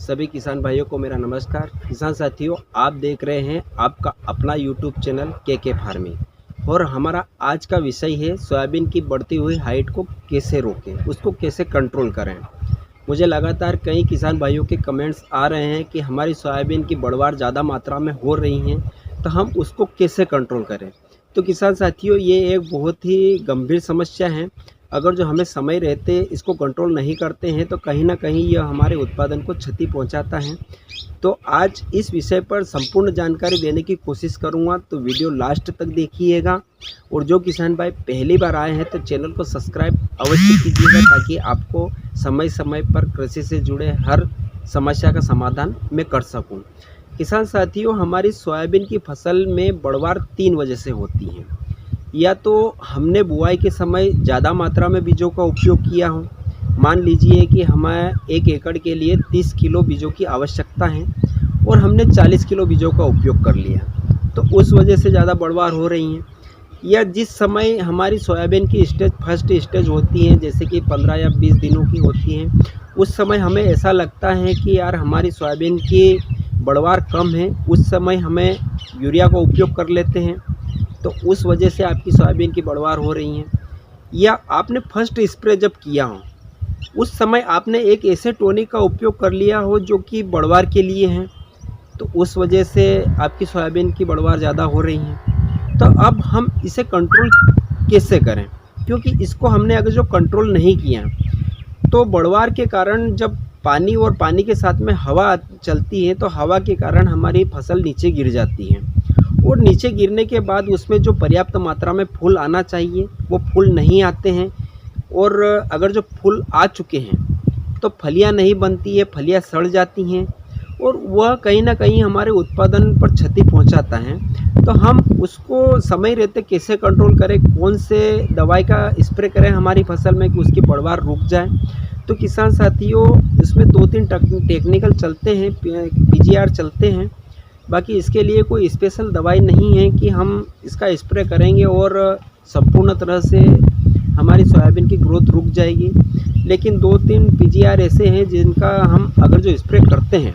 सभी किसान भाइयों को मेरा नमस्कार। किसान साथियों, आप देख रहे हैं आपका अपना यूट्यूब चैनल के फार्मिंग और हमारा आज का विषय है सोयाबीन की बढ़ती हुई हाइट को कैसे रोकें, उसको कैसे कंट्रोल करें। मुझे लगातार कई किसान भाइयों के कमेंट्स आ रहे हैं कि हमारी सोयाबीन की बढ़वार ज़्यादा मात्रा में हो रही हैं, तो हम उसको कैसे कंट्रोल करें। तो किसान साथियों, ये एक बहुत ही गंभीर समस्या है। अगर जो हमें समय रहते इसको कंट्रोल नहीं करते हैं तो कहीं ना कहीं यह हमारे उत्पादन को क्षति पहुंचाता है। तो आज इस विषय पर संपूर्ण जानकारी देने की कोशिश करूंगा, तो वीडियो लास्ट तक देखिएगा। और जो किसान भाई पहली बार आए हैं तो चैनल को सब्सक्राइब अवश्य कीजिएगा, ताकि आपको समय समय पर कृषि से जुड़े हर समस्या का समाधान मैं कर सकूं। किसान साथियों, हमारी सोयाबीन की फसल में बढ़वार 3 वजह से होती है। या तो हमने बुआई के समय ज़्यादा मात्रा में बीजों का उपयोग किया हो। मान लीजिए कि हमें 1 एकड़ के लिए 30 किलो बीजों की आवश्यकता है और हमने 40 किलो बीजों का उपयोग कर लिया, तो उस वजह से ज़्यादा बढ़वार हो रही हैं। या जिस समय हमारी सोयाबीन की स्टेज फर्स्ट स्टेज होती है, जैसे कि 15 या 20 दिनों की होती हैं, उस समय हमें ऐसा लगता है कि यार हमारी सोयाबीन की बढ़वार कम है, उस समय हमें यूरिया का उपयोग कर लेते हैं, तो उस वजह से आपकी सोयाबीन की बढ़वार हो रही है। या आपने फर्स्ट स्प्रे जब किया हो, उस समय आपने एक ऐसे टोनिक का उपयोग कर लिया हो जो कि बढ़वार के लिए है, तो उस वजह से आपकी सोयाबीन की बढ़वार ज़्यादा हो रही है। तो अब हम इसे कंट्रोल कैसे करें, क्योंकि इसको हमने अगर जो कंट्रोल नहीं किया तो बढ़वार के कारण जब पानी और पानी के साथ में हवा चलती है तो हवा के कारण हमारी फसल नीचे गिर जाती है, और नीचे गिरने के बाद उसमें जो पर्याप्त मात्रा में फूल आना चाहिए वो फूल नहीं आते हैं। और अगर जो फूल आ चुके हैं तो फलियां नहीं बनती है, फलियां सड़ जाती हैं, और वह कहीं ना कहीं हमारे उत्पादन पर क्षति पहुंचाता है। तो हम उसको समय रहते कैसे कंट्रोल करें, कौन से दवाई का स्प्रे करें हमारी फसल में कि उसकी बढ़वार रुक जाए। तो किसान साथियों, इसमें 2-3 टेक्निकल चलते हैं, पीजीआर चलते हैं। बाकी इसके लिए कोई स्पेशल दवाई नहीं है कि हम इसका स्प्रे करेंगे और संपूर्ण तरह से हमारी सोयाबीन की ग्रोथ रुक जाएगी। लेकिन 2-3 पीजीआर ऐसे हैं जिनका हम अगर जो स्प्रे करते हैं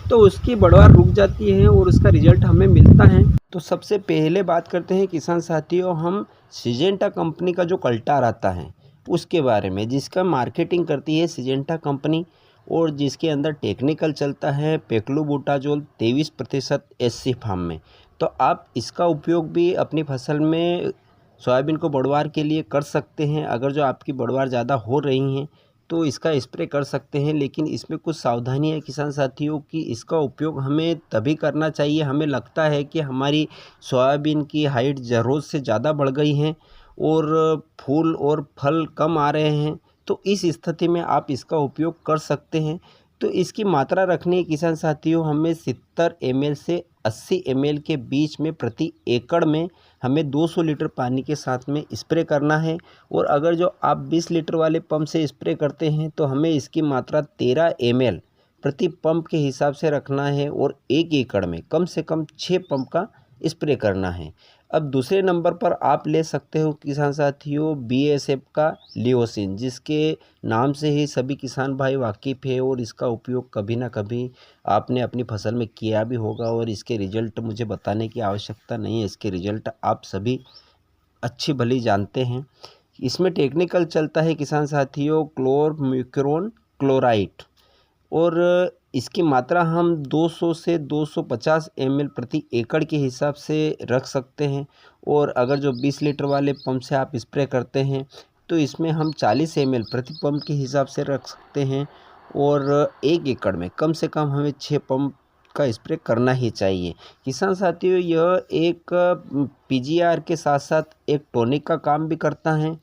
तो उसकी बढ़वार रुक जाती है और उसका रिजल्ट हमें मिलता है। तो सबसे पहले बात करते हैं किसान साथियों, हम सिजेंटा कंपनी का जो कल्टार आता है उसके बारे में, जिसका मार्केटिंग करती है सिजेंटा कंपनी, और जिसके अंदर टेक्निकल चलता है पेक्लूबुटाजोल 23% एससी फार्म में। तो आप इसका उपयोग भी अपनी फसल में सोयाबीन को बढ़वार के लिए कर सकते हैं। अगर जो आपकी बढ़वार ज़्यादा हो रही हैं तो इसका स्प्रे कर सकते हैं, लेकिन इसमें कुछ सावधानी है किसान साथियों कि इसका उपयोग हमें तभी करना चाहिए हमें लगता है कि हमारी सोयाबीन की हाइट ज़रूरत से ज़्यादा बढ़ गई है और फूल और फल कम आ रहे हैं। तो इस स्थिति में आप इसका उपयोग कर सकते हैं। तो इसकी मात्रा रखनी है किसान साथियों, हमें 70 ml से 80 ml के बीच में प्रति एकड़ में हमें 200 लीटर पानी के साथ में स्प्रे करना है। और अगर जो आप 20 लीटर वाले पंप से स्प्रे करते हैं तो हमें इसकी मात्रा 13 ml प्रति पंप के हिसाब से रखना है, और 1 एकड़ में कम से कम 6 पंप का स्प्रे करना है। अब दूसरे नंबर पर आप ले सकते हो किसान साथियों बीएसएफ का लियोसिन, जिसके नाम से ही सभी किसान भाई वाकिफ़ है, और इसका उपयोग कभी ना कभी आपने अपनी फसल में किया भी होगा, और इसके रिजल्ट मुझे बताने की आवश्यकता नहीं है, इसके रिजल्ट आप सभी अच्छी भली जानते हैं। इसमें टेक्निकल चलता है किसान साथियों क्लोरम्यूक्रोन क्लोराइड, और इसकी मात्रा हम 200 से 250 ml प्रति एकड़ के हिसाब से रख सकते हैं। और अगर जो 20 लीटर वाले पंप से आप स्प्रे करते हैं तो इसमें हम 40 ml प्रति पंप के हिसाब से रख सकते हैं, और 1 एकड़ में कम से कम हमें 6 पंप का स्प्रे करना ही चाहिए। किसान साथियों, यह एक पीजीआर के साथ साथ एक टॉनिक का काम भी करता है।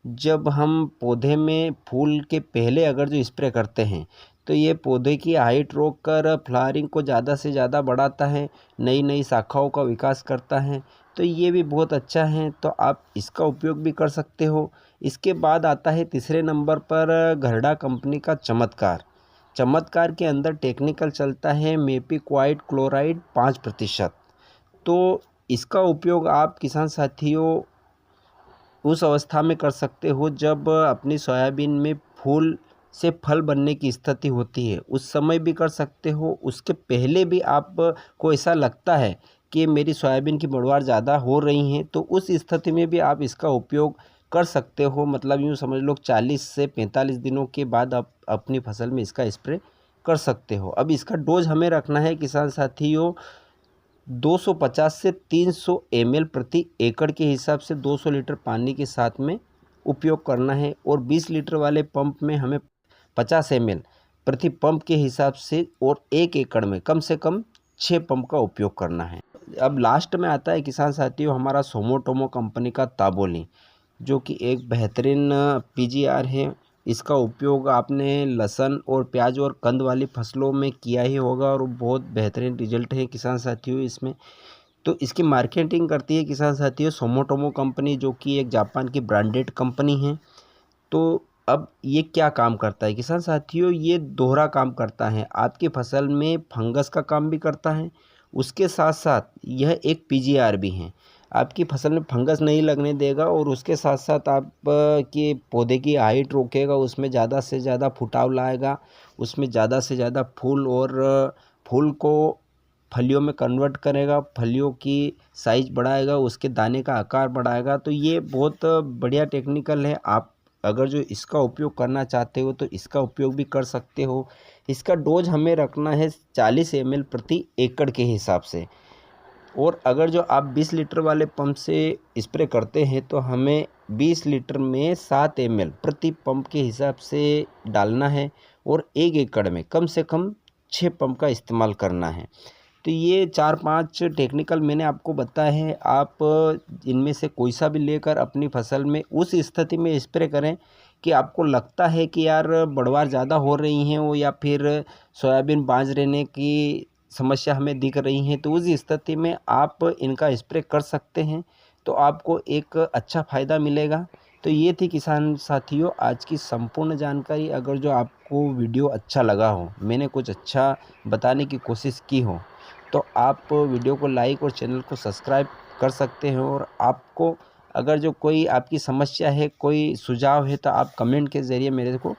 जब हम पौधे में फूल के पहले अगर जो स्प्रे करते हैं तो ये पौधे की हाइट रोक कर फ्लावरिंग को ज़्यादा से ज़्यादा बढ़ाता है, नई नई शाखाओं का विकास करता है, तो ये भी बहुत अच्छा है, तो आप इसका उपयोग भी कर सकते हो। इसके बाद आता है तीसरे नंबर पर घरडा कंपनी का चमत्कार। चमत्कार के अंदर टेक्निकल चलता है मेपिक्वाइड क्लोराइड 5%। तो इसका उपयोग आप किसान साथियों उस अवस्था में कर सकते हो जब अपनी सोयाबीन में फूल से फल बनने की स्थिति होती है उस समय भी कर सकते हो। उसके पहले भी आपको ऐसा लगता है कि मेरी सोयाबीन की पैदावार ज़्यादा हो रही हैं, तो उस स्थिति में भी आप इसका उपयोग कर सकते हो। मतलब यूँ समझ लो 40 से 45 दिनों के बाद आप अपनी फसल में इसका स्प्रे कर सकते हो। अब इसका डोज हमें रखना है किसान साथियों 250 से 300 ml प्रति एकड़ के हिसाब से 200 लीटर पानी के साथ में उपयोग करना है, और 20 लीटर वाले पंप में हमें 50 ml प्रति पंप के हिसाब से और 1 एकड़ में कम से कम 6 पंप का उपयोग करना है। अब लास्ट में आता है किसान साथियों हमारा सोमोटोमो कंपनी का ताबोली, जो कि एक बेहतरीन पीजीआर है। इसका उपयोग आपने लहसुन और प्याज और कंद वाली फसलों में किया ही होगा, और बहुत बेहतरीन रिजल्ट है किसान साथियों इसमें। तो इसकी मार्केटिंग करती है किसान साथियों सोमोटोमो कंपनी, जो कि एक जापान की ब्रांडेड कंपनी है। तो अब ये क्या काम करता है किसान साथियों, ये दोहरा काम करता है। आपकी फसल में फंगस का काम भी करता है, उसके साथ साथ यह एक पीजीआर भी है। आपकी फसल में फंगस नहीं लगने देगा, और उसके साथ साथ आप के पौधे की हाइट रोकेगा, उसमें ज़्यादा से ज़्यादा फुटाव लाएगा, उसमें ज़्यादा से ज़्यादा फूल और फूल को फलियों में कन्वर्ट करेगा, फलियों की साइज बढ़ाएगा, उसके दाने का आकार बढ़ाएगा। तो ये बहुत बढ़िया टेक्निकल है। आप अगर जो इसका उपयोग करना चाहते हो तो इसका उपयोग भी कर सकते हो। इसका डोज हमें रखना है 40 ml प्रति एकड़ के हिसाब से, और अगर जो आप 20 लीटर वाले पंप से स्प्रे करते हैं तो हमें 20 लीटर में 7 ml प्रति पंप के हिसाब से डालना है, और 1 एकड़ में कम से कम 6 पंप का इस्तेमाल करना है। तो ये 4-5 टेक्निकल मैंने आपको बताए हैं। आप इनमें से कोई सा भी लेकर अपनी फसल में उस स्थिति में स्प्रे करें कि आपको लगता है कि यार बढ़वार ज़्यादा हो रही हैं वो, या फिर सोयाबीन बांझ रहने की समस्या हमें दिख रही है, तो उस स्थिति में आप इनका स्प्रे कर सकते हैं, तो आपको एक अच्छा फ़ायदा मिलेगा। तो ये थी किसान साथियों आज की संपूर्ण जानकारी। अगर जो आपको वीडियो अच्छा लगा हो, मैंने कुछ अच्छा बताने की कोशिश की हो, तो आप वीडियो को लाइक और चैनल को सब्सक्राइब कर सकते हैं। और आपको अगर जो कोई आपकी समस्या है, कोई सुझाव है, तो आप कमेंट के ज़रिए मेरे को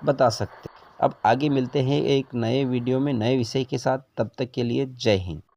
बता सकते हैं। अब आगे मिलते हैं एक नए वीडियो में नए विषय के साथ, तब तक के लिए जय हिंद।